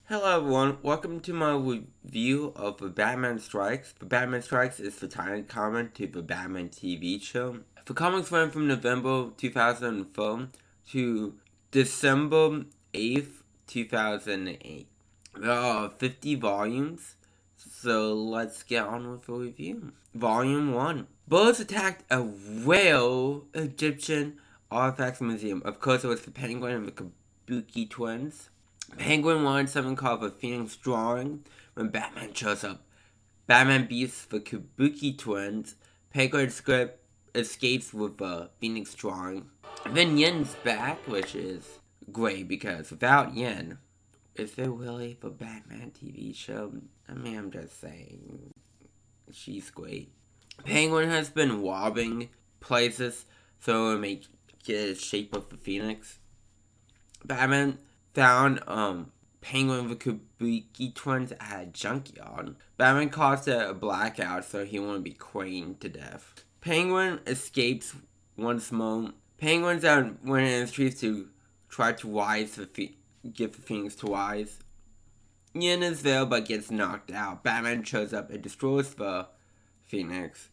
Hello everyone, welcome to my review of The Batman Strikes. The Batman Strikes is the title comment to the Batman TV show. The comics ran from November 2004 to December 8th, 2008. There are 50 volumes, so let's get on with the review. Volume 1. Bulls attacked a real Egyptian artifacts museum. Of course, it was the Penguin and the Kabuki twins. Penguin wanted something called the Phoenix Drawing when Batman shows up. Batman beats the Kabuki twins. Penguin escapes with the Phoenix Drawing. Then Yen's back, which is great because without Yen, is there really the Batman TV show? I mean, I'm just saying. She's great. Penguin has been robbing places so it may get the shape of the Phoenix. Batman found Penguin the Kabuki twins at a junkyard. Batman caused a blackout so he won't be craned to death. Penguin escapes once more. Penguin's out running in the streets to try to get the Phoenix to rise. Yen is there but gets knocked out. Batman shows up and destroys the Phoenix.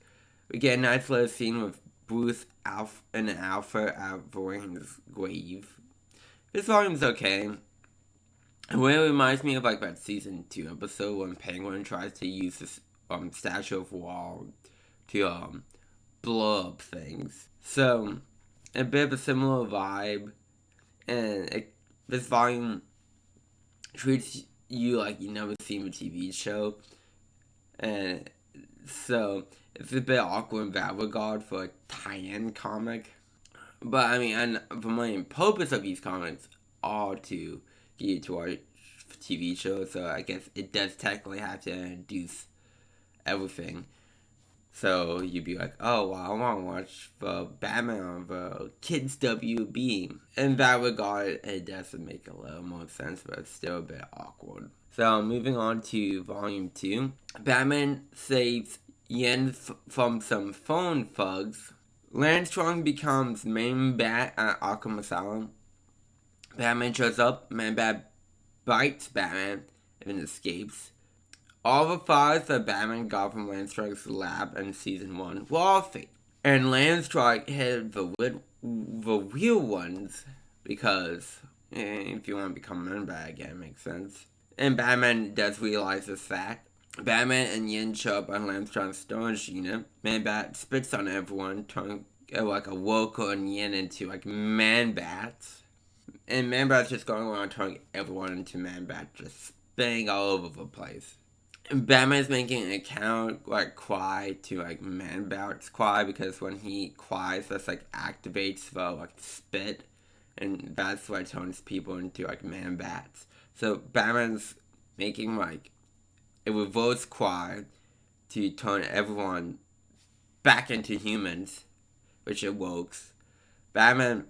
We get a nice little scene with Bruce and Alfred at Wayne's grave. This volume's okay. It really reminds me of like that season 2 episode when Penguin tries to use this Statue of Wall to blow up things. So a bit of a similar vibe, and this volume treats you like you never seen the TV show, and so it's a bit awkward in that regard for a tie-in comic. But I mean, and the main purpose of these comics are to get you to our TV show, so I guess it does technically have to introduce everything. So you'd be like, oh, well, I want to watch the Batman on the Kids WB. In that regard, it doesn't make a little more sense, but it's still a bit awkward. So moving on to Volume 2. Batman saves Yen from some phone thugs. Landstrong becomes main bat at Arkham Asylum. Batman shows up, Man-Bat bites Batman, and then escapes. All the files that Batman got from Landstrike's lab in Season 1 were all fake. And Landstrike hid the real ones because if you want to become Man-Bat again, it makes sense. And Batman does realize this fact. Batman and Yen show up on Landstrike's storage unit. Man-Bat spits on everyone, turning like a worker and Yen into like Man-Bats. And Man-Bat's just going around turning everyone into Man-Bat, just spinning all over the place. And Batman's making an account like cry to like Man-Bat's cry because when he cries, that's like activates the like spit, and that's what turns people into like Man-Bats. So Batman's making like a reverse cry to turn everyone back into humans, which it works. Batman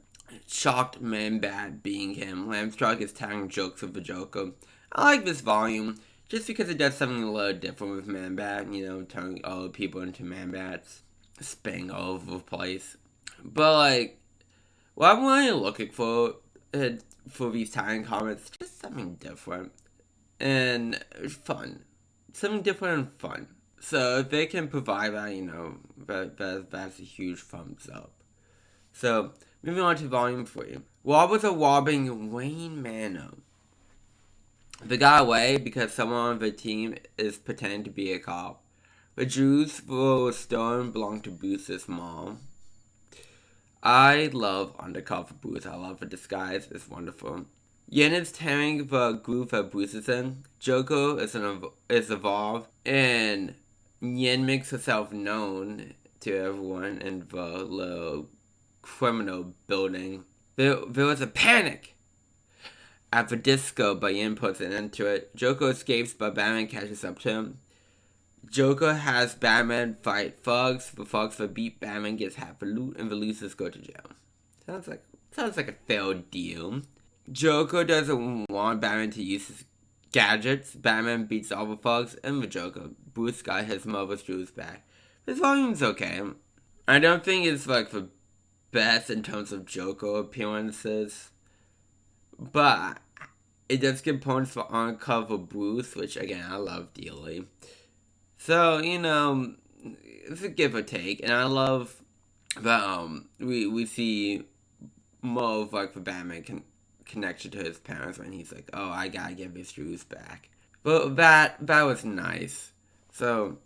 shocked Man-Bat being him. Landstrike is telling jokes with the Joker. I like this volume just because it does something a little different with Man-Bat, turning other people into Man-Bats, spinning all over the place. But like, what I'm really looking for these tie-in comics, just something different and fun. Something different and fun. So if they can provide that, that's a huge thumbs up. So, moving on to Volume 3. Robbers are robbing Wayne Manor. They got away because someone on the team is pretending to be a cop. The jewels were stolen belong to Bruce's mom. I love Undercover Bruce. I love the disguise. It's wonderful. Yen is tearing the group that Bruce is in. Joker is evolved, and Yen makes herself known to everyone in the little criminal building. There was a panic at the disco, but Yen puts an end to it. Joker escapes, but Batman catches up to him. Joker has Batman fight thugs. The thugs that beat Batman gets half the loot, and the losers go to jail. Sounds like a fair deal. Joker doesn't want Batman to use his gadgets. Batman beats all the thugs and the Joker. Bruce got his mother's jewels back. This volume's okay. I don't think it's like the best in terms of Joker appearances, but it does give points for Uncover Bruce, which again I love dearly. So it's a give or take, and I love that we see more of like the Batman connection to his parents when he's like, oh, I gotta get his shoes back. But that was nice. So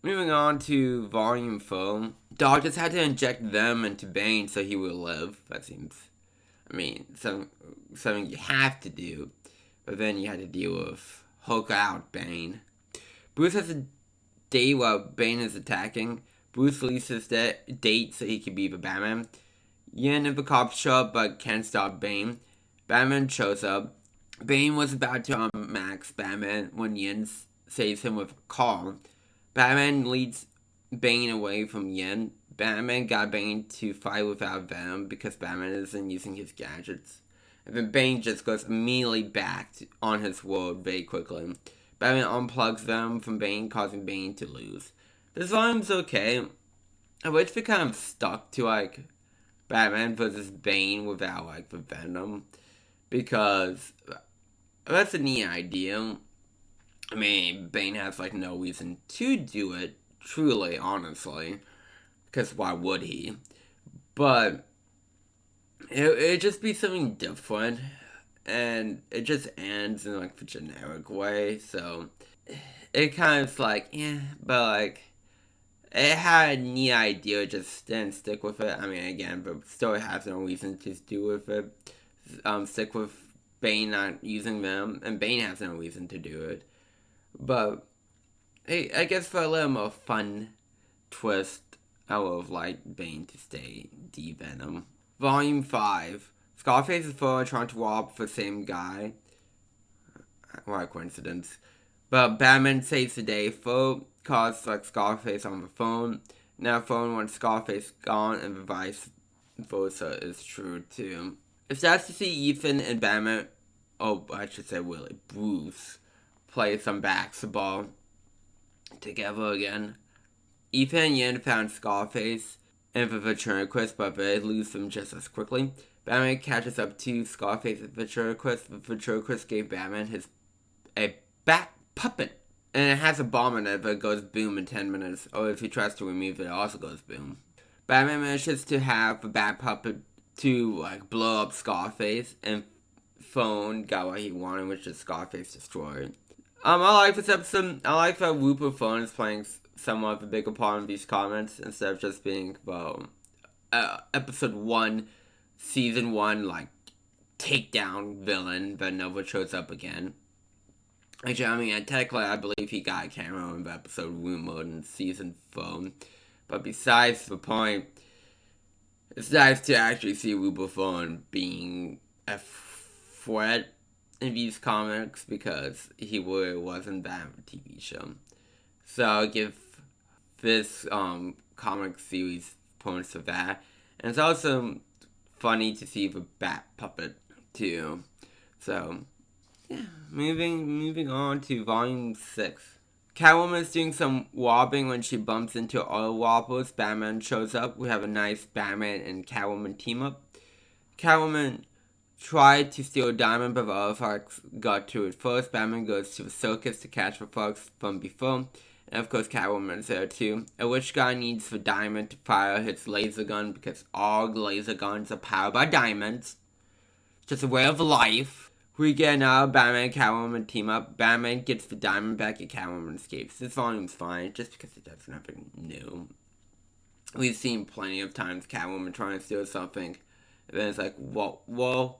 moving on to Volume 4, doctors had to inject them into Bane so he would live. That seems, something you have to do. But then you had to deal with Hulk out Bane. Bruce has a day while Bane is attacking. Bruce leaves his date so he can be the Batman. Yin and the cops show up but can't stop Bane. Batman shows up. Bane was about to unmax Batman when Yin saves him with a call. Batman leads Bane away from Yin. Batman got Bane to fight without Venom because Batman isn't using his gadgets. And then Bane just goes immediately back on his world very quickly. Batman unplugs Venom from Bane, causing Bane to lose. This volume's okay. I wish they kind of stuck to like Batman versus Bane without like the Venom, because that's a neat idea. Bane has like no reason to do it, truly, honestly, because why would he? But it'd just be something different, and it just ends in like the generic way. So it kind of like, yeah, but like it had a neat idea, just didn't stick with it. Again, but still has no reason to do with it. Stick with Bane not using them, and Bane has no reason to do it. But hey, I guess for a little more fun twist, I would have liked Bane to stay D-Venom. Volume 5. Scarface is Foe trying to rob the same guy. What a coincidence. But Batman saves the day. Foe calls like Scarface on the phone. Now phone wants Scarface gone, and the vice versa is true too. It's nice to see Ethan and Batman, I should say Willie, Bruce, play some basketball together again. Ethan and Yin found Scarface and the ventriloquist, but they lose them just as quickly. Batman catches up to Scarface and ventriloquist. The ventriloquist gave Batman a bat puppet, and it has a bomb in it, but it goes boom in 10 minutes. Or if he tries to remove it, it also goes boom. Batman manages to have the bat puppet to like blow up Scarface, and Phone got what he wanted, which is Scarface destroyed. I like this episode. I like that Rupert Phone is playing somewhat of a bigger part in these comments instead of just being, episode 1, season 1, like, takedown villain that never shows up again. Actually, technically, I believe he got a cameo in the episode rumored in season 4. But besides the point, it's nice to actually see Rupert Phone being a threat in these comics, because he really wasn't that TV show. So I'll give this comic series points for that. And it's also funny to see the bat puppet too. So yeah, moving on to volume 6. Catwoman's doing some robbing when she bumps into other robbers. Batman shows up. We have a nice Batman and Catwoman team up. Catwoman tried to steal a diamond, but the other thugs got to it first. Batman goes to the circus to catch the thugs from before. And of course, Catwoman's there too. A rich guy needs the diamond to fire his laser gun, because all laser guns are powered by diamonds. Just a way of life. We get now Batman and Catwoman team up. Batman gets the diamond back and Catwoman escapes. This volume's fine, just because it does nothing new. We've seen plenty of times Catwoman trying to steal something, and then it's like, whoa.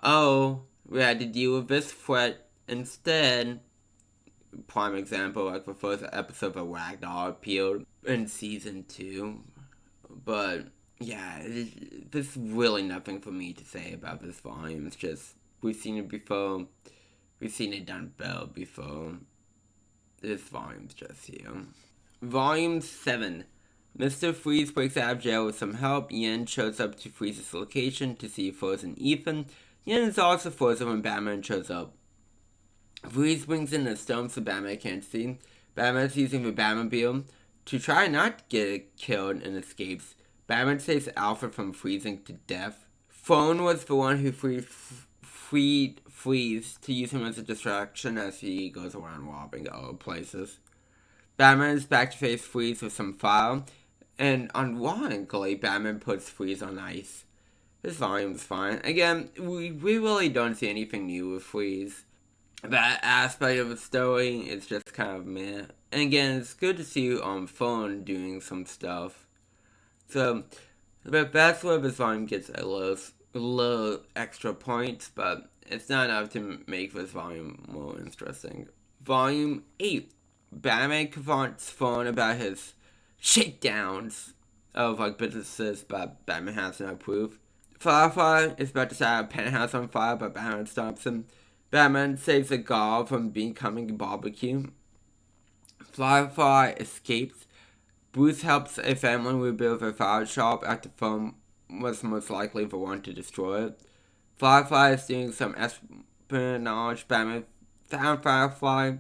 Oh, we had to deal with this threat instead. Prime example, like the first episode of Ragnar appeared in season 2. But yeah, there's really nothing for me to say about this volume. It's just, we've seen it before. We've seen it done better before. This volume's just here. Volume 7. Mr. Freeze breaks out of jail with some help. Yin shows up to Freeze's location to see Frozen Ethan. Yin is also frozen when Batman shows up. Freeze brings in a stone so Batman can't see. Batman's using the Batmobile to try not to get killed and escapes. Batman saves Alfred from freezing to death. Phone was the one who freed Freeze to use him as a distraction as he goes around robbing other places. Batman is back to face Freeze with some fire, and ironically, Batman puts Freeze on ice. This volume's fine. Again, we really don't see anything new with Freeze. That aspect of the story is just kind of meh. And again, it's good to see Phone doing some stuff. So, the best of this volume gets a little extra points, but it's not enough to make this volume more interesting. Volume 8. Batman confronts Phone about his shakedowns of businesses, but Batman has no proof. Firefly is about to set a penthouse on fire, but Batman stops him. Batman saves a guard from becoming a barbecue. Firefly escapes. Bruce helps a family rebuild their flower shop after Phone was most likely the one to destroy it. Firefly is doing some espionage. Batman found Firefly.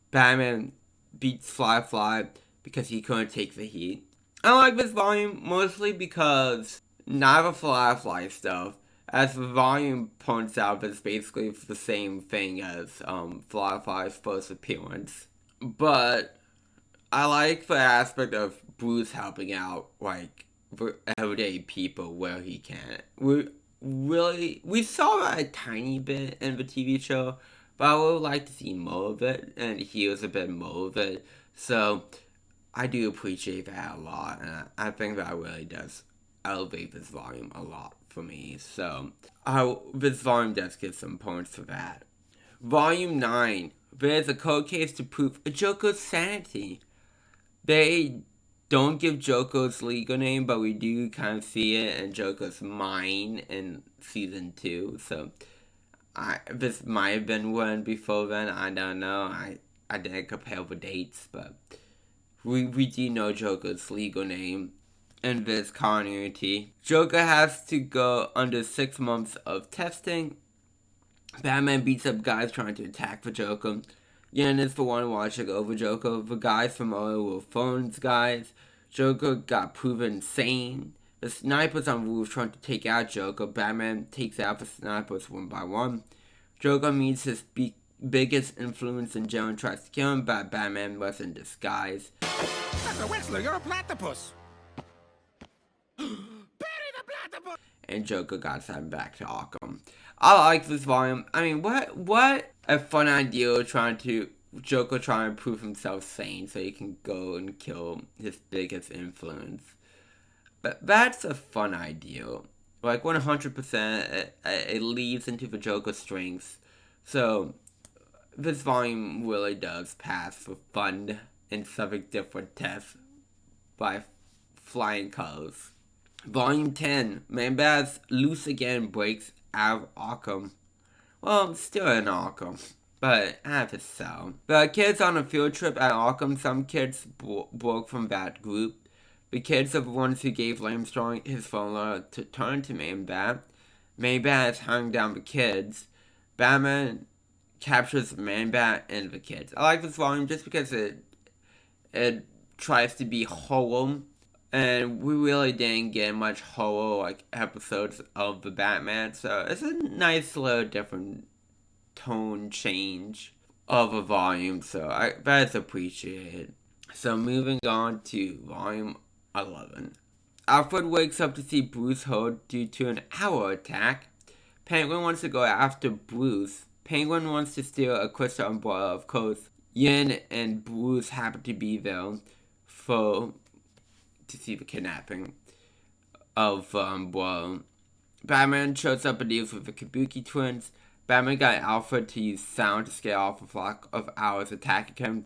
Batman beats Firefly because he couldn't take the heat. I like this volume mostly because not the Firefly stuff. As the volume points out, it's basically the same thing as Firefly's first appearance. But I like the aspect of Bruce helping out, for everyday people where he can. We saw that a tiny bit in the TV show, but I would like to see more of it, and he was a bit more of it. So I do appreciate that a lot, and I think that really does elevate this volume a lot for me. So this volume does get some points for that. Volume 9. There's a cold case to prove a Joker's sanity. They don't give Joker's legal name, but we do kind of see it in Joker's mind in season 2. So this might have been one before then. I don't know. I didn't compare the dates, but we do know Joker's legal name in this continuity. Joker has to go under 6 months of testing. Batman beats up guys trying to attack the Joker. Yen is the one watching over Joker. The guys from earlier were Phone's guys. Joker got proven sane. The snipers on the roof trying to take out Joker. Batman takes out the snipers one by one. Joker meets his biggest influence in Joe and tries to kill him, but Batman was in disguise. Dr. Wexler, you're a platypus! And Joker got sent back to Arkham. I like this volume. I mean, what a fun idea Joker trying to prove himself sane so he can go and kill his biggest influence. But that's a fun idea. 100%, it leads into the Joker's strengths. So, this volume really does pass for fun and something different tests by flying colors. Volume 10. Man-Bat's loose again breaks out of Arkham. Well, still in Arkham, but out of cell. The kids on a field trip at Arkham, some kids broke from that group. The kids are the ones who gave Lamstrong his phone to turn to Man-Bat. Man-Bat is hunting down the kids. Batman captures Man-Bat and the kids. I like this volume just because it tries to be whole. And we really didn't get much horror episodes of the Batman, so it's a nice little different tone change of a volume, so that's appreciated. So moving on to volume 11. Alfred wakes up to see Bruce hurt due to an owl attack. Penguin wants to go after Bruce. Penguin wants to steal a crystal umbrella. Of course, Yin and Bruce happen to be there to see the kidnapping of Batman shows up and deals with the Kabuki twins. Batman got Alfred to use sound to scare off a flock of owls attacking him,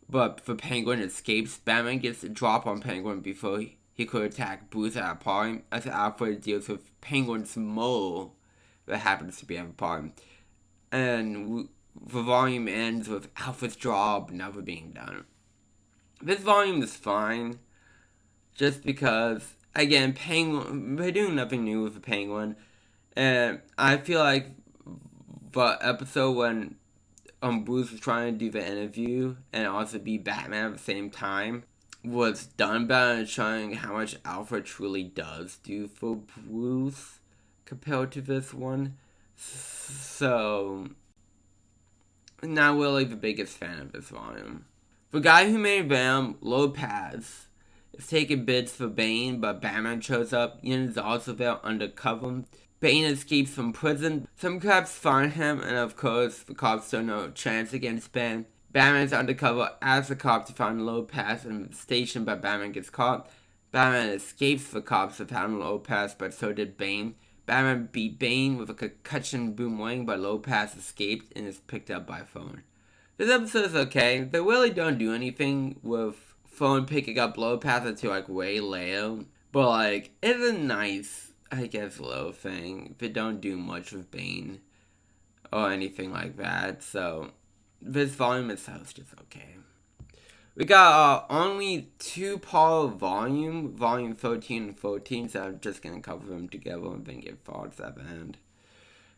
but the Penguin escapes. Batman gets a drop on Penguin before he could attack Bruce at a party, as Alfred deals with Penguin's mole that happens to be at a party. And the volume ends with Alfred's job never being done. This volume is fine. Just because, again, Penguin, they're doing nothing new with the Penguin. And I feel like the episode when Bruce was trying to do the interview and also be Batman at the same time was done better and showing how much Alfred truly does do for Bruce compared to this one. So, not really the biggest fan of this volume. The guy who made Venom, Lopez, is taking bids for Bane, but Batman shows up. Yen is also there undercover. Bane escapes from prison. Some cops find him, and of course, the cops don't know chance against Bane. Batman's undercover as a cop to find Lopez and stationed, but Batman gets caught. Batman escapes the cops to find Lopez, but so did Bane. Batman beat Bane with a concussion boomerang, but Lopez escaped and is picked up by Phone. This episode is okay. They really don't do anything with Phone picking up Lopez until like way later. But like, it's a nice, I guess, little thing. They don't do much with Bane or anything like that. So this volume itself is just okay. We got only 2-part volume 13 and 14, so I'm just gonna cover them together and then give thoughts at the end.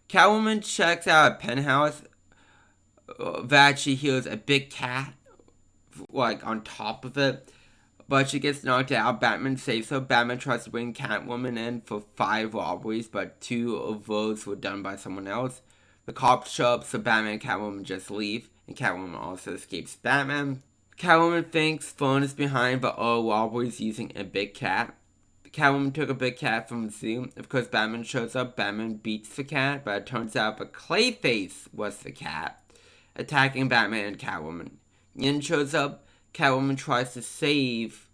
Catwoman checks out a penthouse that she hears a big cat, like, on top of it, but she gets knocked out. Batman saves her. Batman tries to bring Catwoman in for 5 robberies, but 2 of those were done by someone else. The cops show up, so Batman and Catwoman just leave, and Catwoman also escapes Batman. Catwoman thinks Phone is behind the all robberies using a big cat. Catwoman took a big cat from the zoo. Of course, Batman shows up. Batman beats the cat, but it turns out the Clayface was the cat, attacking Batman and Catwoman. Yen shows up. Catwoman tries to save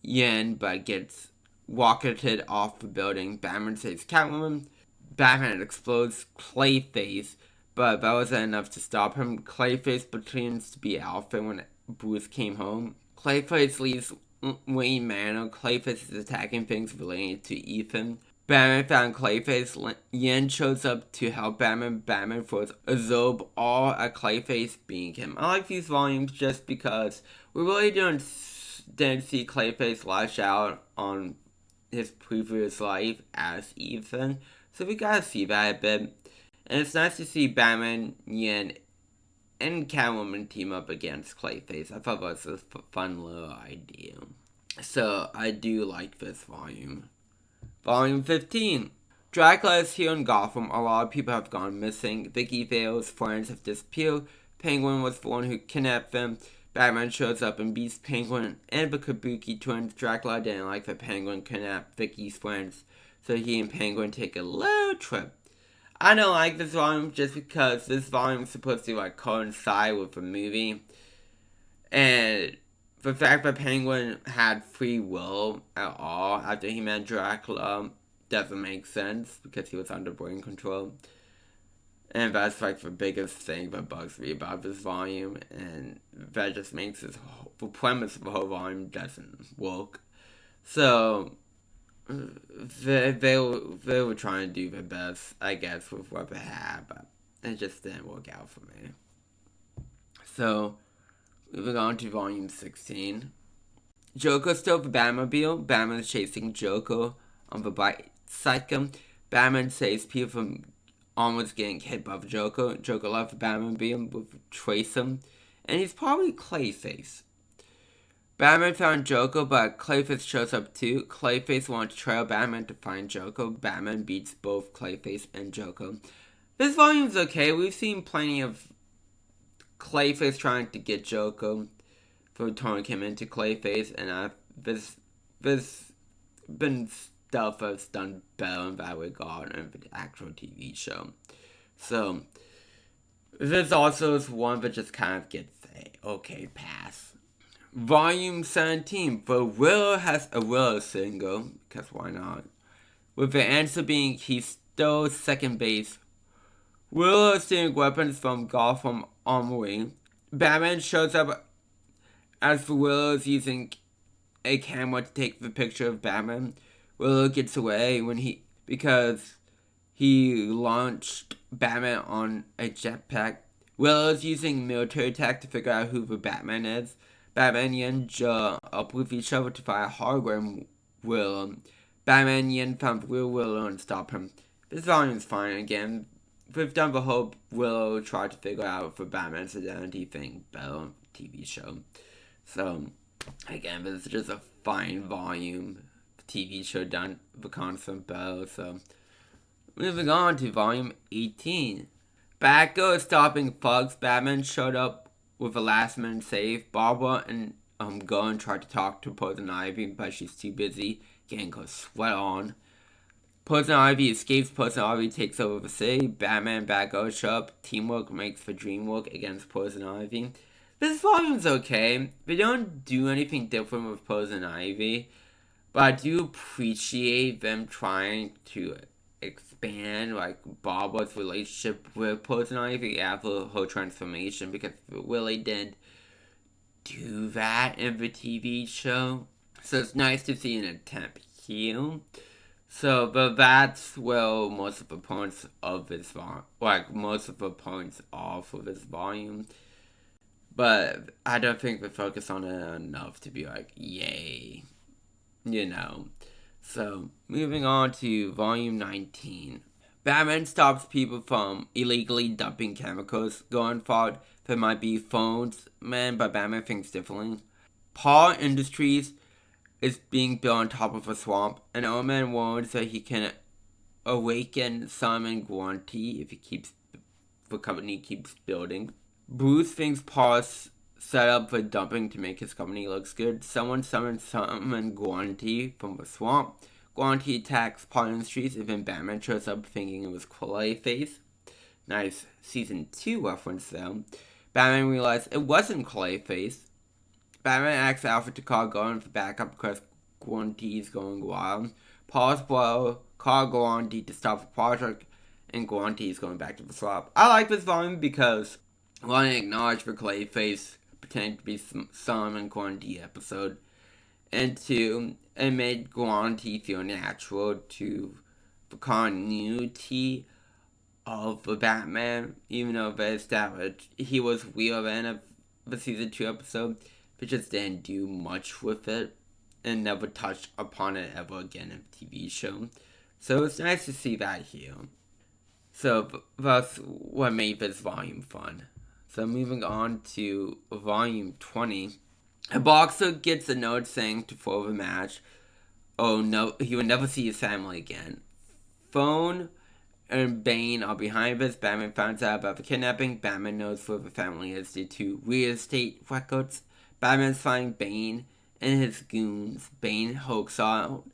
Yen, but gets rocketed off the building. Batman saves Catwoman. Batman explodes Clayface, but that wasn't enough to stop him. Clayface pretends to be Alfred when Bruce came home. Clayface leaves Wayne Manor. Clayface is attacking things related to Ethan. Batman found Clayface. Yen shows up to help Batman. Batman throws a Zob all at Clayface, being him. I like these volumes just because we really didn't see Clayface lash out on his previous life as Ethan. So we gotta see that a bit. And it's nice to see Batman, Yen, and Catwoman team up against Clayface. I thought that was a fun little idea. So I do like this volume. Volume 15. Dracula is here in Gotham. A lot of people have gone missing. Vicky Vale's friends have disappeared. Penguin was the one who kidnapped them. Batman shows up and beats Penguin and the Kabuki twins. Dracula didn't like that Penguin kidnapped Vicky's friends, so he and Penguin take a little trip. I don't like this volume just because this volume is supposed to like coincide with the movie. And the fact that Penguin had free will at all after he met Dracula doesn't make sense because he was under brain control. And that's like the biggest thing that bugs me about this volume. And that just makes the premise of the whole volume doesn't work. So they were trying to do their best, I guess, with what they had, but it just didn't work out for me. So, moving on to volume 16. Joker stole the Batmobile. Batman is chasing Joker on the bicycle. Batman saves people from almost getting hit by the Joker. Joker left the Batmobile with Tracer, and he's probably Clayface. Batman found Joker, but Clayface shows up too. Clayface wants to trail Batman to find Joker. Batman beats both Clayface and Joker. This volume's okay. We've seen plenty of Clayface trying to get Joker for turning him into Clayface, and this been stuff that's done better in that regard in the actual TV show. So this also is one that just kind of gets a okay pass. Volume 17, The Riddler has a Riddler single, because why not? With the answer being he stole second base. Riddler is stealing weapons from Gotham Armory. Batman shows up as the Riddler is using a camera to take the picture of Batman. Riddler gets away because he launched Batman on a jetpack. Riddler is using military tech to figure out who the Batman is. Batman and Yen join up with each other to fight a hologram Riddler. Batman and Yen found the real Riddler and stop him. This volume is fine again. We've done the whole Riddler try to figure out for Batman's identity thing better TV show. So, again, this is just a fine volume. TV show done the concept better, so Moving on to volume 18. Batgirl is stopping thugs. Batman showed up with a last minute save. Barbara and Gordon tried to talk to Poison Ivy, but she's too busy getting her sweat on. Poison Ivy escapes. Poison Ivy takes over the city. Batman and Batgirl show up. Teamwork makes for dream work against Poison Ivy. This volume's okay. They don't do anything different with Poison Ivy, but I do appreciate them trying to expand like Barbara's relationship with Poison Ivy after her transformation, because they really didn't do that in the TV show. So it's nice to see an attempt here. So, but that's where most of the points of this volume, like most of the points are for this volume. But I don't think we focus on it enough to be like, yay, you know. So, moving on to volume 19. Batman stops people from illegally dumping chemicals. Going forward, there might be phones, but Batman thinks differently. Paul Industries is being built on top of a swamp. An old man warns that he can awaken Simon Guanti if the company keeps building. Bruce thinks Paul's set up for dumping to make his company looks good. Someone summons Simon Guanti from the swamp. Guanti attacks Paul Industries, and then Batman shows up thinking it was Clayface. Nice season 2 reference though. Batman realized it wasn't Clayface. Batman asks Alfred to call Gordon for backup because Guanti is going wild. Paul's brother called Guanti to stop the project, and Guanti is going back to the swamp. I like this volume because one, acknowledge for Clayface pretending to be some Guanti episode, and two, it made Guanti feel natural to the continuity of the Batman, even though they established he was real in the season 2 episode, but just didn't do much with it and never touched upon it ever again in the TV show. So it's nice to see that here. So that's what made this volume fun. So moving on to volume 20. A boxer gets a note saying to throw the match. Oh no, he would never see his family again. Phone and Bane are behind this. Batman finds out about the kidnapping. Batman knows where the family is due to real estate records. Batman's finding Bane and his goons. Bane hoax out.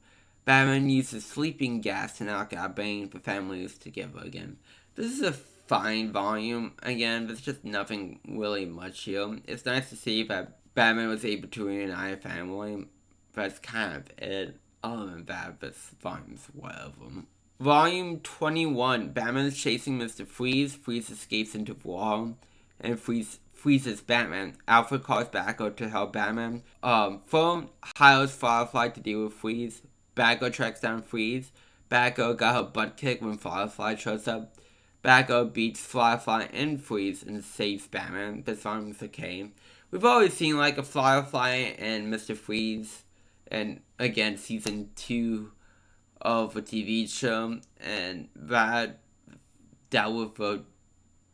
Batman uses sleeping gas to knock out Bane. The family is together again. This is a fine volume. Again, there's just nothing really much here. It's nice to see that Batman was able to reunite a family. That's kind of it. Other than that, this volume's whatever. Volume 21. Batman is chasing Mr. Freeze. Freeze escapes into the wall, and freezes Batman. Alfred calls Batgirl to help Batman. Phone hires Firefly to deal with Freeze. Batgirl tracks down Freeze. Batgirl got her butt kicked when Firefly shows up. Batgirl beats Firefly and Freeze and saves Batman. This volume's okay. We've always seen like a Firefly and Mr. Freeze, and again season 2 of a TV show, and that with a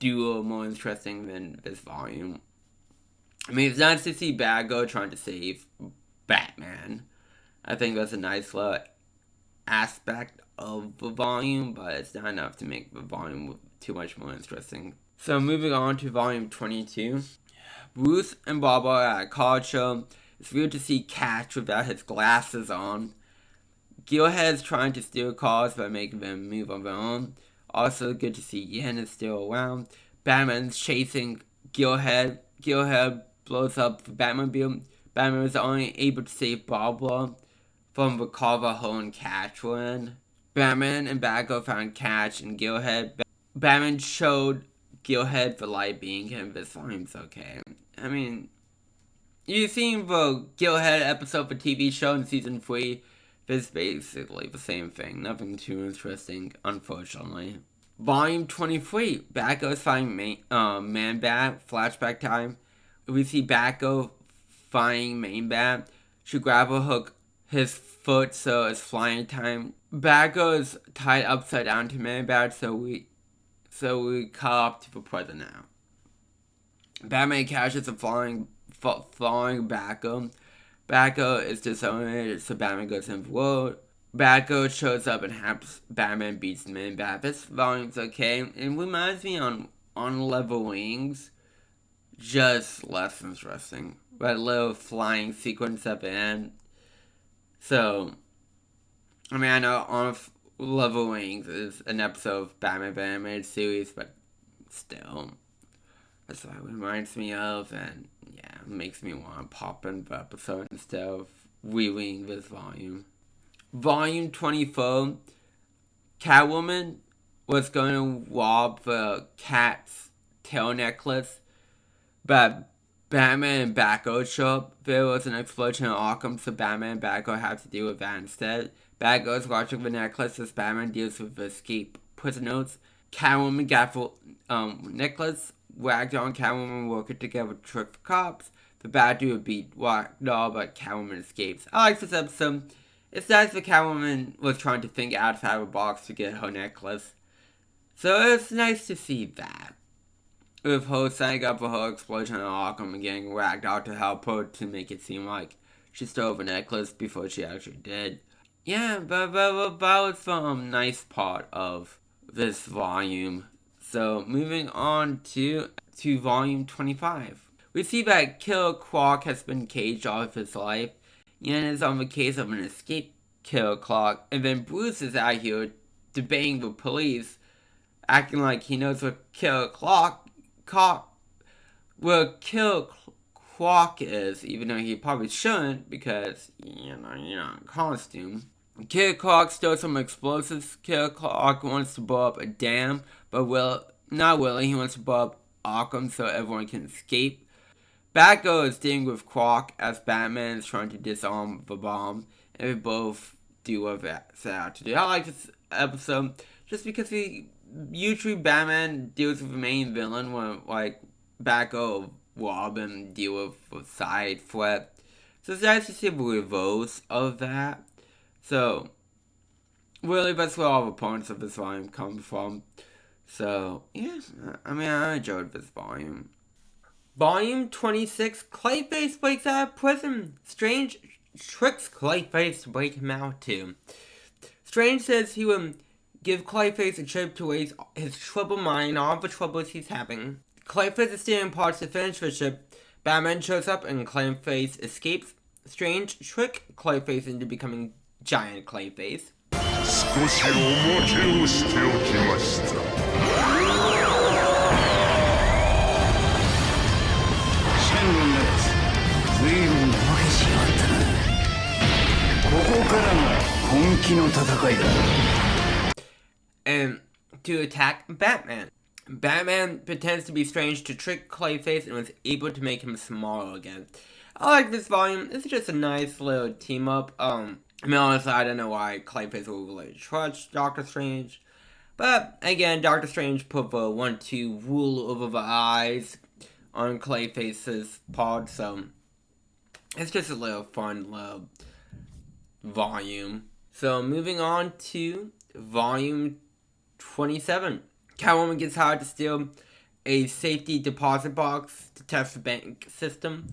duo more interesting than this volume. I mean, it's nice to see Batgirl trying to save Batman. I think that's a nice little aspect of the volume, but it's not enough to make the volume too much more interesting. So moving on to volume 22. Bruce and Barbara are at a college show. It's weird to see Catch without his glasses on. Gearhead's trying to steal cars by making them move on their own. Also good to see Yen is still around. Batman's chasing Gearhead. Gearhead blows up the Batmobile. Batman was only able to save Barbara from the car that her and Catch were in. Batman and Batgirl found Catch and Gearhead. Batman showed Gearhead the light being him. This volume's okay. I mean, you've seen the Gearhead episode for TV show in season 3. It's basically the same thing. Nothing too interesting, unfortunately. Volume 23. Batgirl is finding Man-Bat. Flashback time. We see Batgirl finding Man-Bat. She grabs a hook his foot, so it's flying time. Batgirl is tied upside down to Man-Bat, so we cut up to the present now. Batman catches a falling Batgirl. Batgirl is disoriented, so Batman goes in the world. Batgirl shows up and helps Batman beats the Man Bat. This volume's okay. It reminds me on Level Wings, just less interesting. That little flying sequence at the end. So, I mean, I know on Level Wings is an episode of Batman the Animated Series, but still, that's what it reminds me of, and yeah, it makes me want to pop in the episode instead of rereading this volume. Volume 24, Catwoman was going to rob the cat's tail necklace, but Batman and Batgirl show up. There was an explosion in Arkham, so Batman and Batgirl have to deal with that instead. Batgirl's watching the necklace as Batman deals with the escape prisoners. Catwoman got the necklace, Ragdoll and Catwoman working together to trick the cops. The bad dude beat Ragdoll, but Catwoman escapes. I like this episode. It's nice that Catwoman was trying to think outside of the box to get her necklace. So it's nice to see that. With her setting up for her explosion in Arkham and getting Ragdoll to help her to make it seem like she stole the necklace before she actually did. Yeah, but that was the nice part of this volume. So moving on to volume 25. We see that Killer Croc has been caged all of his life. Yen is on the case of an escape Killer Croc, and then Bruce is out here debating with police, acting like he knows what Killer Croc is, even though he probably shouldn't, because, you're not in costume. Killer Croc stole some explosives. Killer Croc wants to blow up a dam, but not Willie, he wants to blow up Arkham so everyone can escape. Batgirl is dealing with Croc as Batman is trying to disarm the bomb, and they both do what they set out to do. I like this episode just because usually Batman deals with the main villain when, like, Batgirl, Robin deal with a side threat. So it's nice to see the reverse of that. So, really, that's where all the points of this volume come from. So, yeah, I mean, I enjoyed this volume. Volume 26, Clayface breaks out of prison. Strange tricks Clayface to break him out too. Strange says he will give Clayface a trip to raise his troubled mind and all the troubles he's having. Clayface is stealing parts to finish the trip. Batman shows up and Clayface escapes. Strange trick Clayface into becoming giant Clayface. 少しおもてをしておきました。シェンゴンのやつ、随分ボケしやがったな。ここからが本気の戦いだ。And to attack Batman. Batman pretends to be Strange to trick Clayface and was able to make him smaller again. I like this volume. It's just a nice little team up. I mean, honestly, I don't know why Clayface will really trust Doctor Strange. But, again, Doctor Strange put the 1-2 rule over the eyes on Clayface's pod, so it's just a little fun little volume. So, moving on to volume 27. Catwoman gets hired to steal a safety deposit box to test the bank system.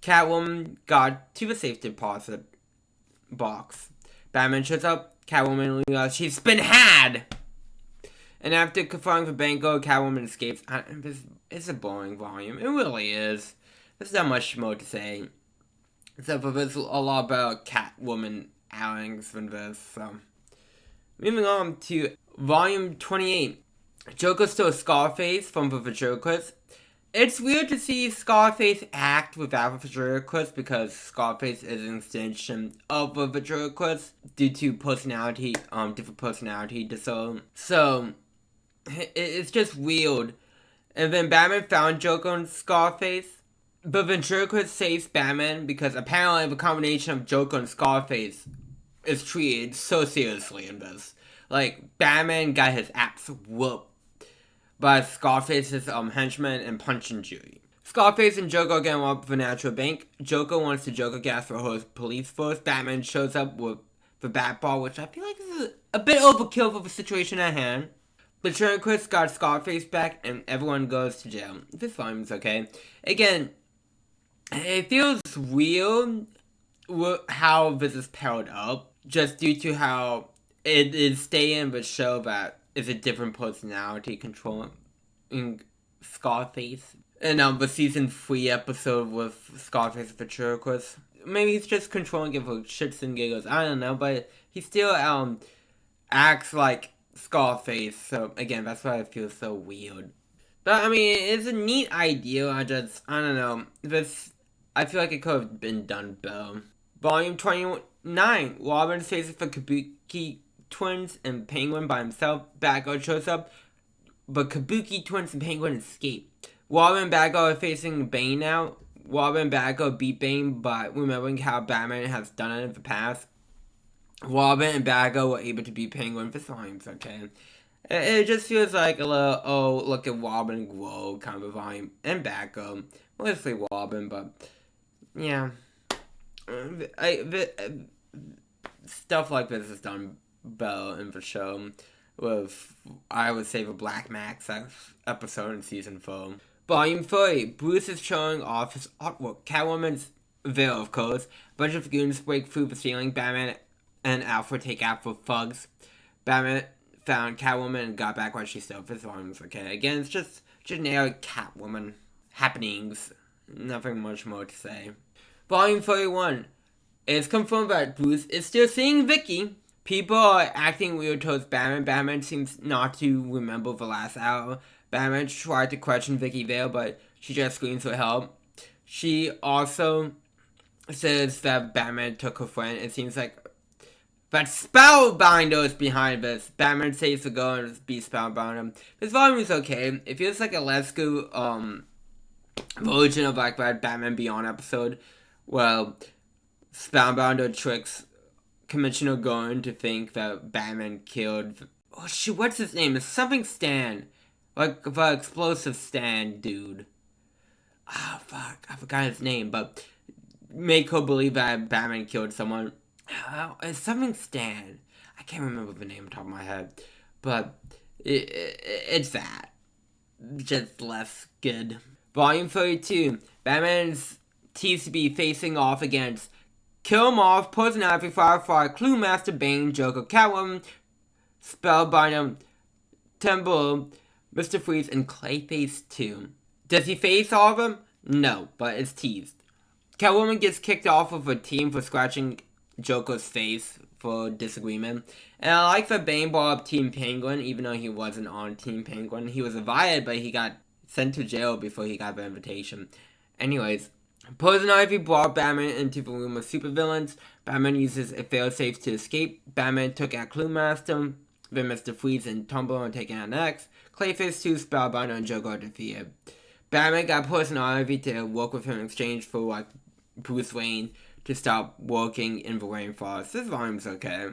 Catwoman got to the safety deposit box. Batman shows up. Catwoman realizes she's been had. And after confronting the banker, Catwoman escapes. It's a boring volume. It really is. There's not much more to say. Except for there's a lot about Catwoman outings than this. So, moving on to volume 28. Joker stole Scarface from the ventriloquist. It's weird to see Scarface act without a ventriloquist because Scarface is an extension of a ventriloquist due to different personality disorder. So, it's just weird. And then Batman found Joker and Scarface. But ventriloquist saves Batman because apparently the combination of Joker and Scarface is treated so seriously in this. Like, Batman got his ass whooped by Scarface's henchmen and Punch and Judy. Scarface and Joker get up the Natural Bank. Joker wants to Joker gas for his police force. Batman shows up with the Batball, which I feel like is a bit overkill for the situation at hand. The ventriloquist got Scarface back, and everyone goes to jail. This volume's okay. Again, it feels weird how this is paired up. just due to how it is staying in the show that is a different personality controlling Scarface. And the season 3 episode with Scarface Ventriloquist. Maybe he's just controlling it for shits and giggles. I don't know, but he still acts like Scarface. So again, that's why it feels so weird. But I mean, it's a neat idea. I don't know. I feel like it could have been done better. Volume 29. Robin faces the Kabuki twins and Penguin by himself. Batgirl shows up, but Kabuki twins and Penguin escape. Robin and Batgirl are facing Bane now. Robin and Batgirl beat Bane by remembering how Batman has done it in the past. Robin and Batgirl were able to beat Penguin. This volume's okay. It just feels like a little, oh, look at Robin grow kind of volume. And Batgirl. Mostly Robin, but yeah. Stuff like this is done better in the show. With, I would say, the Black Max episode in season 4. Volume 3. Bruce is showing off his artwork. Catwoman's there, of course. A bunch of goons break through the ceiling. Batman and Alfred take out for thugs. Batman found Catwoman and got back while she still. This volume's okay. Again, it's just generic Catwoman happenings. Nothing much more to say. Volume 31. It's confirmed that Bruce is still seeing Vicky. People are acting weird towards Batman. Batman seems not to remember the last hour. Batman tried to question Vicky Vale, but she just screams for help. She also says that Batman took her friend. It seems like that Spellbinder is behind this. Batman saves the girl and be Spellbinder. This volume is okay. It feels like a less good version of like that Batman Beyond episode. Well, Spellbinder tricks Commissioner Gordon to think that Batman killed... Oh shoot, what's his name? It's something Stan. Like the explosive Stan dude. Ah, oh, fuck. I forgot his name, but make her believe that Batman killed someone. It's something Stan. I can't remember the name on top of my head. But it's that. Just less good. Volume 32. Batman's teased to be facing off against Killmonger, Poison Ivy, Firefly, Clue Master, Bane, Joker, Catwoman, Spellbinder, Timber, Mr. Freeze, and Clayface 2. Does he face all of them? No, but it's teased. Catwoman gets kicked off of a team for scratching Joker's face for disagreement. And I like that Bane brought up Team Penguin, even though he wasn't on Team Penguin. He was invited, but he got sent to jail before he got the invitation. Anyways, Poison Ivy brought Batman into the room of supervillains. Batman uses a failsafe to escape. Batman took out Clue Master. Then Mr. Freeze and Tumble are taken out next. Clayface 2, Spellbinder, and Joker are defeated. Batman got Poison Ivy to work with him in exchange for like Bruce Wayne to stop working in the rainforest. This volume's okay.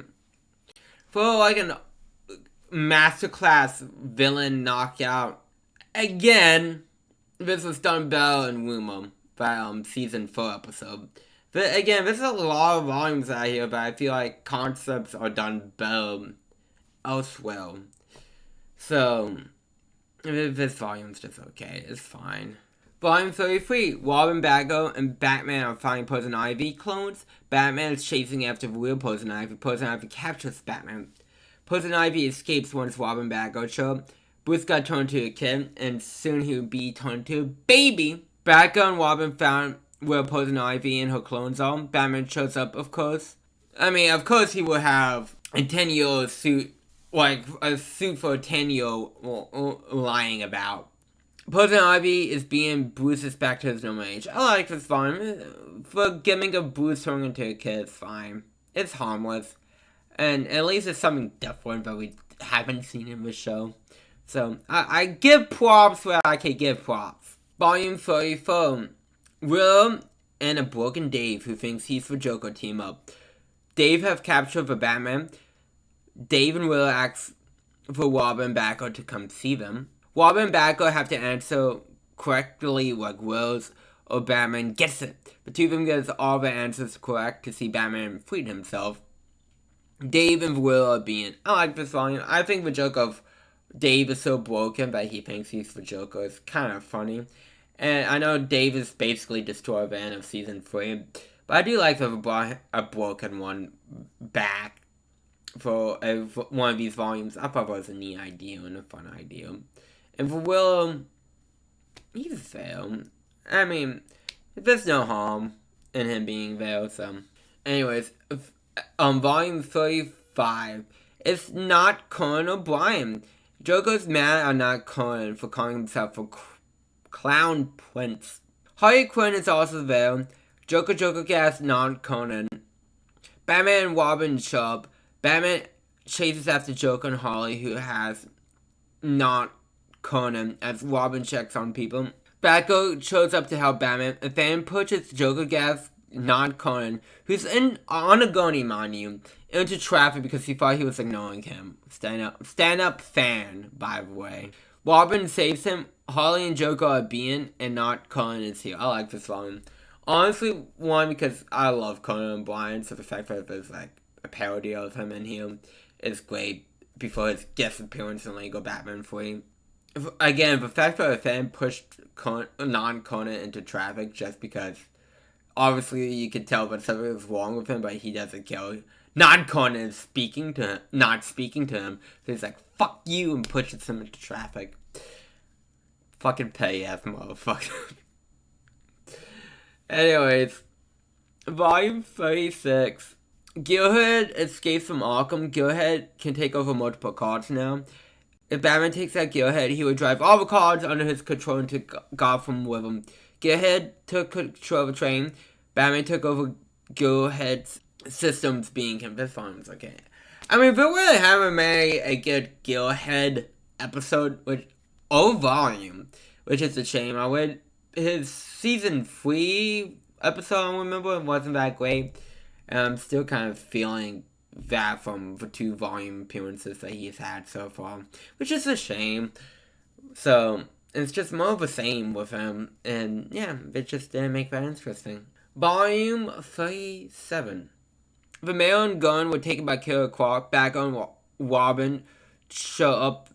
For like a masterclass villain knockout, again, this was done better in Rumor, that season 4 episode. But again, this is a lot of volumes out here, but I feel like concepts are done better elsewhere. So, this volume's just okay. It's fine. Volume 33. Robin, Batgirl, and Batman are finding Poison Ivy clones. Batman is chasing after the real Poison Ivy. Poison Ivy captures Batman. Poison Ivy escapes once Robin and Batgirl show up. Bruce got turned to a kid, and soon he would be turned to a baby. Batgirl and Robin found where Poison Ivy and her clones are. Batman shows up, of course. I mean, of course he will have a 10-year-old suit, like a suit for a 10-year-old lying about. Poison Ivy is being Bruce's back to his normal age. I like this volume. For giving of Bruce turning into a kid, it's fine. It's harmless. And at least it's something different that we haven't seen in the show. So, I give props where I can give props. Volume 34. Will and a broken Dave who thinks he's the Joker team up. Dave have captured the Batman. Dave and Will ask for Robin and Batgirl to come see them. Robin and Batgirl have to answer correctly like Will's or Batman gets it. The two of them get all the answers correct to see Batman free himself. Dave and Will are being... I like this volume. I think the joke of Dave is so broken that he thinks he's the Joker is kind of funny. And I know Dave is basically destroyed at the end of season 3. But I do like to have a broken one back for one of these volumes. I thought it was a neat idea and a fun idea. And for Willow, he's there. I mean, there's no harm in him being there, so. Anyways, volume 35. It's not Conan O'Brien. Joker's mad at not Conan for calling himself a clown prince. Harley Quinn is also there. Joker cast not Conan. Batman and Robin show up. Batman chases after Joker and Harley, who has not Conan, as Robin checks on people. Batgirl shows up to help Batman, and then pushes Joker gas not Conan, who's on a gurney, mind you, into traffic because he thought he was ignoring him. Stand up fan, by the way. Robin saves him. Harley and Joker are being, and not Conan is here. I like this volume. Honestly, one, because I love Conan O'Brien, so the fact that there's like a parody of him in here is great before his guest appearance in Lego Batman 3. Again, the fact that a fan pushed non-Conan into traffic just because obviously you can tell that something is wrong with him, but he doesn't care. Non-Conan is not speaking to him, so he's like, fuck you, and pushes him into traffic. Fucking petty ass motherfucker. Anyways, volume 36. Gearhead escapes from Arkham. Gearhead can take over multiple cars now. If Batman takes out Gearhead, he would drive all the cars under his control into Gotham with him. Gearhead took control of the train. Batman took over Gearhead's systems being him. This volume's okay. I mean, if we really haven't made a good Gearhead episode, volume, which is a shame. His season 3 episode, I remember, wasn't that great. And I'm still kind of feeling that from the 2 volume appearances that he's had so far, which is a shame. So it's just more of the same with him, and yeah, it just didn't make that interesting. Volume 37. The mail and gun were taken by Killer Croc. Batgirl and Robin show up,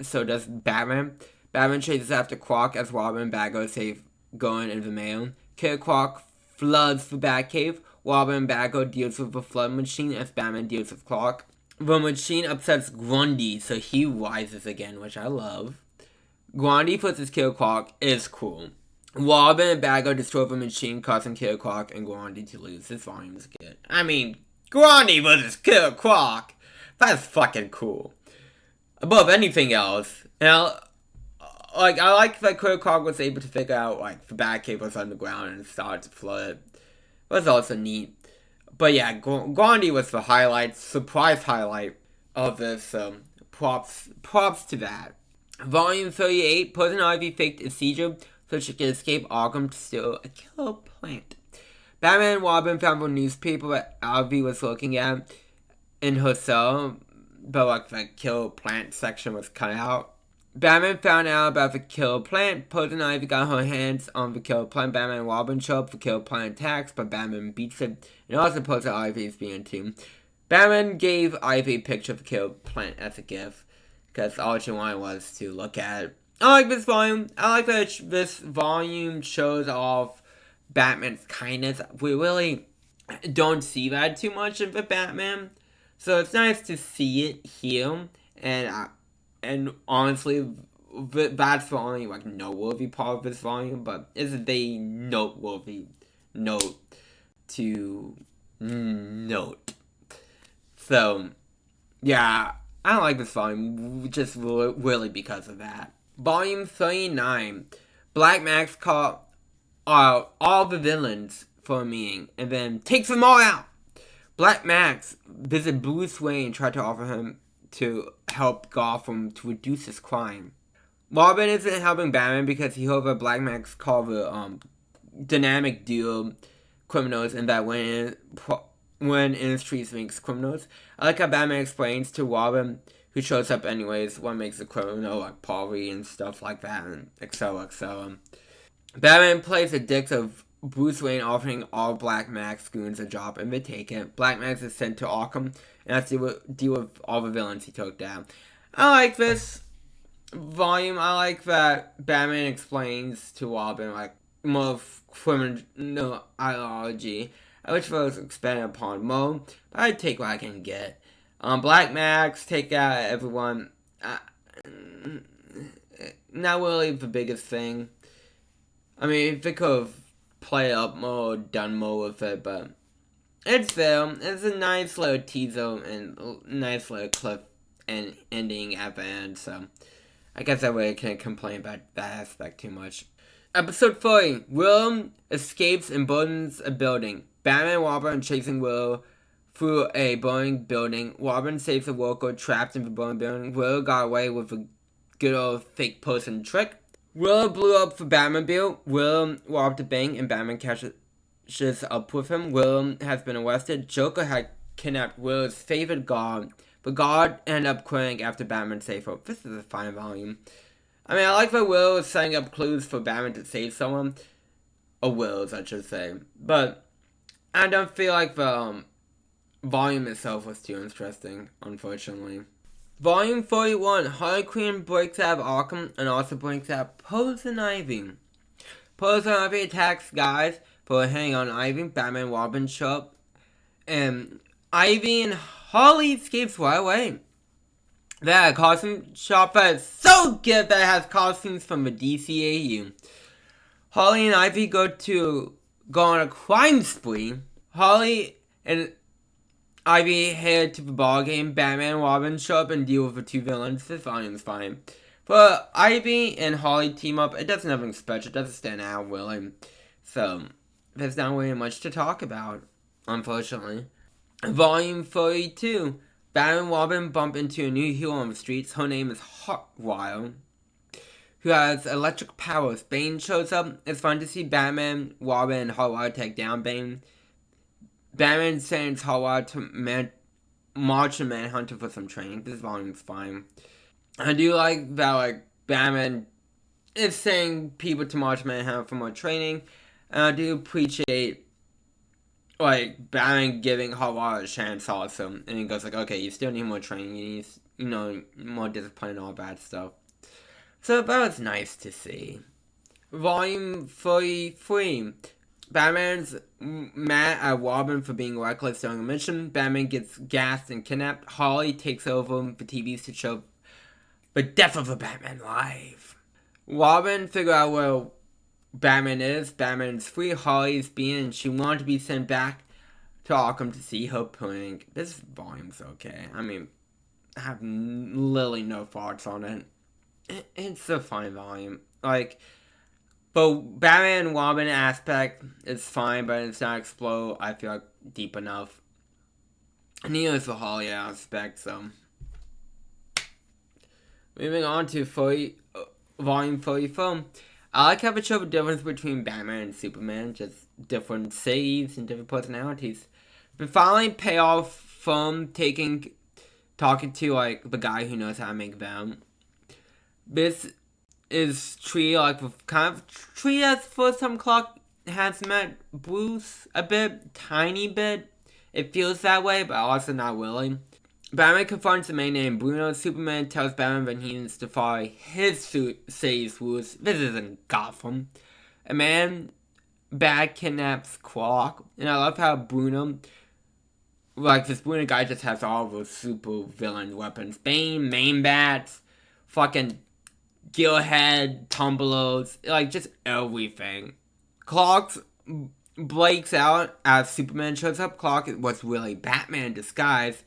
so does Batman. Batman chases after Croc as Robin and Batgirl save Gun and the mail. Killer Croc floods the Batcave. Robin and Batgirl deals with the flood machine as Batman deals with Croc. The machine upsets Grundy, so he rises again, which I love. Grundy versus Killer Croc is cool. Robin and Batgirl destroy the machine, causing Killer Croc and Grundy to lose. This volume is good. I mean, Grundy versus Killer Croc. That's fucking cool. Above anything else. Now, I like that Killer Croc was able to figure out, the Batcave was underground and started to flood. It was also neat. But yeah, Grundy was the surprise highlight of this, props to that. Volume 38, Poison Ivy faked a seizure so she could escape Arkham to steal a killer plant. Batman and Robin found the newspaper that Ivy was looking at in her cell, but the killer plant section was cut out. Batman found out about the killer plant. Poison Ivy got her hands on the killer plant. Batman and Robin show up. The killer plant attacks, but Batman beats it. And also Poison Ivy is being too. Batman gave Ivy a picture of the killer plant as a gift, because all she wanted was to look at it. I like this volume. I like that this volume shows off Batman's kindness. We really don't see that too much of the Batman, so it's nice to see it here. And honestly, that's the only noteworthy part of this volume, but isn't a noteworthy note to note. So, yeah, I like this volume just really because of that. Volume 39. Black Max caught all the villains for a meeting and then takes them all out. Black Max visited Bruce Wayne and tried to offer him to help Gotham to reduce his crime. Robin isn't helping Batman because he heard that Black Max called the dynamic duo criminals, and that when in the streets makes criminals. I like how Batman explains to Robin, who shows up anyways, what makes a criminal, like poverty and stuff like that, and etc. Batman plays the dicks of Bruce Wayne offering all Black Max goons a job, and they take it. Black Max is sent to Arkham and has to deal with all the villains he took down. I like this volume. I like that Batman explains to Robin, more criminal ideology. I wish it was expanded upon more, but I take what I can get. Black Max, take out everyone. Not really the biggest thing. I mean, if they could have played up more, done more with it, but it's there. It's a nice little teaser and nice little cliff and ending at the end, so I guess I really can't complain about that aspect too much. Episode 40, Will escapes and burdens a building. Batman and Robin chasing Will through a burning building. Robin saves a worker trapped in the burning building. Will got away with a good old fake person trick. Will blew up the Batmobile. Will robbed a bank and Batman catches up with him. Will has been arrested. Joker had kidnapped Will's favorite guard. The guard ended up quitting after Batman saved her. This is a fine volume. I mean, I like that Will is setting up clues for Batman to save someone. Or Will's, I should say. But I don't feel like the volume itself was too interesting, unfortunately. Volume 41, Harley Quinn breaks out of Arkham and also breaks out Poison Ivy. Poison Ivy attacks guys for hanging on Ivy. Batman and Robin show up. And Ivy and Harley escapes right away. They had a costume shop that is so good that it has costumes from the DCAU. Harley and Ivy go on a crime spree. Harley and Ivy head to the ball game. Batman and Robin show up and deal with the two villains. This volume's fine. But Ivy and Harley team up. It does nothing special. It doesn't stand out really. So, there's not really much to talk about, unfortunately. Volume 42. Batman and Robin bump into a new hero on the streets. Her name is Hotwire, who has electric powers. Bane shows up. It's fun to see Batman, Robin, and Hotwire take down Bane. Batman sends Hotwire to March and Manhunter for some training. This volume's fine. I do like that, Batman is sending people to March and Manhunter for more training. And I do appreciate, Batman giving Hotwire a chance also. And he goes okay, you still need more training. You need, more discipline and all that stuff. So that was nice to see. Volume 43. Batman's mad at Robin for being reckless during a mission. Batman gets gassed and kidnapped. Harley takes over the TVs to show the death of a Batman live. Robin figures out where Batman is. Batman's free. Harley's being, and she wanted to be sent back to Arkham to see her playing. This volume's okay. I mean, I have literally no thoughts on it. It's a fine volume. But Batman and Robin aspect is fine, but it's not explode, I feel deep enough. Neither is the Harley aspect, so. Moving on to Volume 44. I like how it showed the difference between Batman and Superman, just different cities and different personalities. But finally pay off from talking to, the guy who knows how to make them. This is Tree, the kind of Tree as first time Clark has met Bruce a bit, tiny bit. It feels that way, but also not really. Batman confronts a man named Bruno. Superman tells Batman that he needs to follow his city's rules. This isn't Gotham. A man bad kidnaps Clark, and I love how Bruno, this Bruno guy just has all those super villain weapons. Bane, main bats, fucking Gearhead, tumblers, just everything. Clark breaks out as Superman shows up. Clark was really Batman in disguise.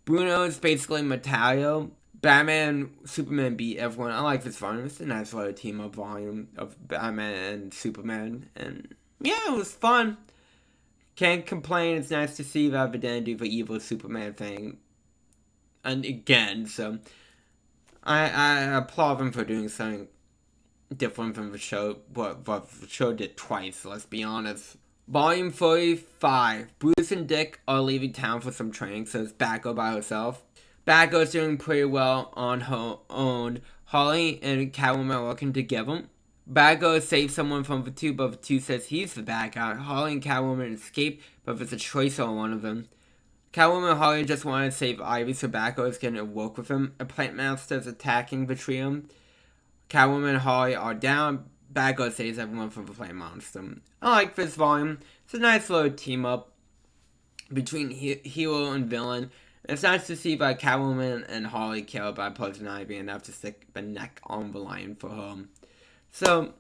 Bruno is basically Metallo. Batman, Superman beat everyone. I like this volume. It's a nice little team-up volume of Batman and Superman. And yeah, it was fun. Can't complain. It's nice to see that they didn't do the evil Superman thing. And again, so I applaud them for doing something different from the show, what the show did twice, let's be honest. Volume 45. Bruce and Dick are leaving town for some training, so it's Batgirl by herself. Batgirl's doing pretty well on her own. Harley and Catwoman are working together. Batgirl saves someone from the two, but the two says he's the bad guy. Harley and Catwoman escape, but there's a choice on one of them. Catwoman and Harley just want to save Ivy, so Batgirl is going to work with him. A plant master is attacking the trio. Catwoman and Harley are down. Batgirl saves everyone from the Flame Monster. I like this volume. It's a nice little team up between hero and villain. It's nice to see that Catwoman and Harley killed by Poison Ivy enough to stick the neck on the line for her. So,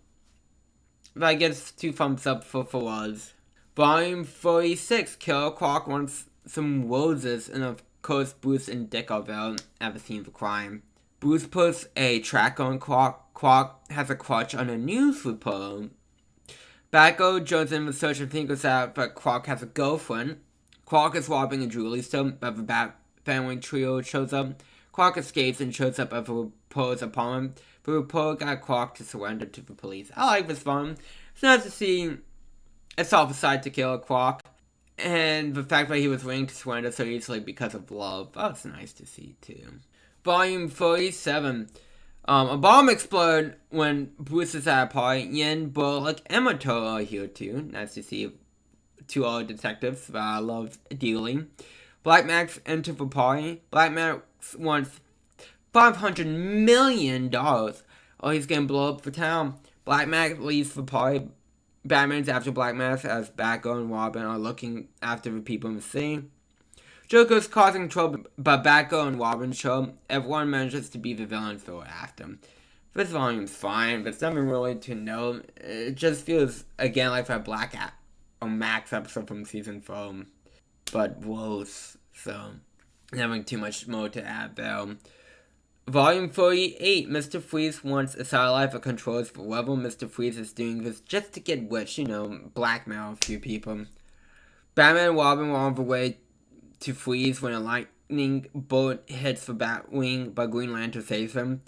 that gets 2 thumbs up for was. Volume 36, Killer Croc wants some roses, and of course Bruce and Dick are there at the scene of the crime. Bruce puts a track on Croc. Croc has a crutch on a news reporter. Batgirl joins in the search and figures out that Croc has a girlfriend. Croc is robbing a jewelry store, but the Bat family trio shows up. Croc escapes and shows up at the reporter's apartment. The reporter got Croc to surrender to the police. I like this one. It's nice to see a homicide to kill Croc, and the fact that he was willing to surrender so easily because of love. That's nice to see too. Volume 37. A bomb exploded when Bruce is at a party. Yen, Bullock, and Mato are here too. Nice to see 2 other detectives that I love dealing. Black Max enters the party. Black Max wants $500 million. Oh, he's gonna blow up the town. Black Max leaves the party. Batman's after Black Mask as Batgirl and Robin are looking after the people in the city. Joker's causing trouble, but Batgirl and Robin show. Everyone manages to be the villains they were after. This volume's fine, but nothing really to note. It just feels, again, like that Max episode from season 4, but worse, so nothing too much more to add there. Volume 48, Mr. Freeze wants a satellite that controls the level. Mr. Freeze is doing this just to get rich, blackmail a few people. Batman and Robin were on the way to Freeze when a lightning bolt hits the Batwing, but Green Lantern saves him.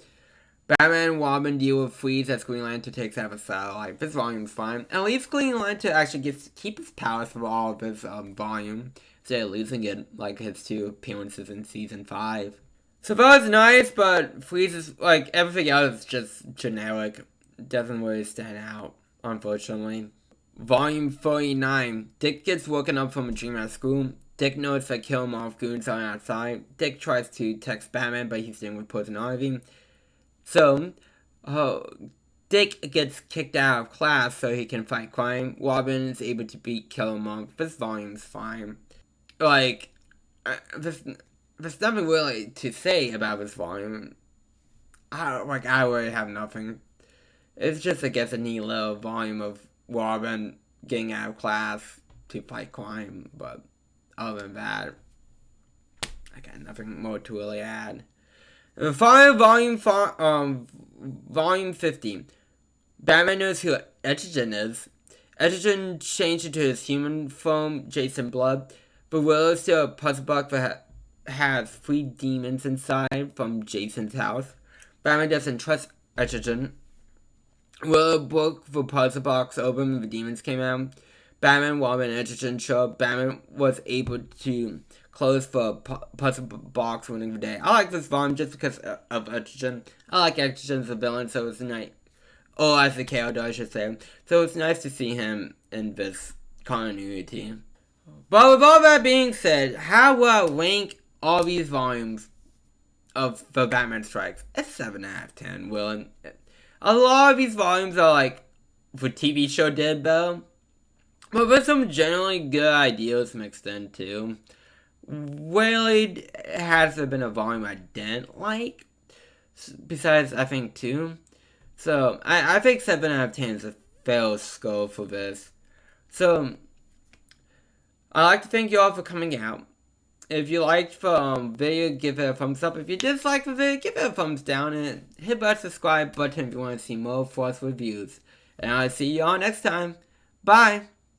Batman and Robin deal with Freeze as Green Lantern takes out the satellite. This volume's fine. At least Green Lantern actually gets to keep his powers for all of his volume, instead of losing it like his 2 appearances in season 5. So that was nice, but Freeze is, everything else is just generic. Doesn't really stand out, unfortunately. Volume 49. Dick gets woken up from a dream at school. Dick knows that Kill 'Em Off goons are outside. Dick tries to text Batman, but he's dealing with Poison Ivy. So, Dick gets kicked out of class so he can fight crime. Robin is able to beat Kill 'Em Off. This volume's fine. There's nothing really to say about this volume. I really have nothing. It's just, I guess, a neat little volume of Robin getting out of class to fight crime, but other than that, I got nothing more to really add. And the final volume 50. Batman knows who Etrigan is. Etrigan changed into his human form, Jason Blood, but Willow's still a puzzle box that has 3 demons inside from Jason's house. Batman doesn't trust Etrigan. Willow broke the puzzle box open when the demons came out. Batman, Robin, and Etrigan show up. Batman was able to close the puzzle box winning the day. I like this volume just because of Etrigan. I like Etrigan as a villain, so it's nice. Oh, as a character, I should say. So it's nice to see him in this continuity. But with all that being said, how will I rank all these volumes of the Batman Strikes? It's 7 out of 10, Will. A lot of these volumes are the TV show did, though. But with some generally good ideas mixed in, too. Really hasn't been a volume I didn't like. Besides, I think, 2. So, I think 7 out of 10 is a fair score for this. So, I'd like to thank you all for coming out. If you liked the video, give it a thumbs up. If you disliked the video, give it a thumbs down. And hit that subscribe button if you want to see more Force reviews. And I'll see you all next time. Bye!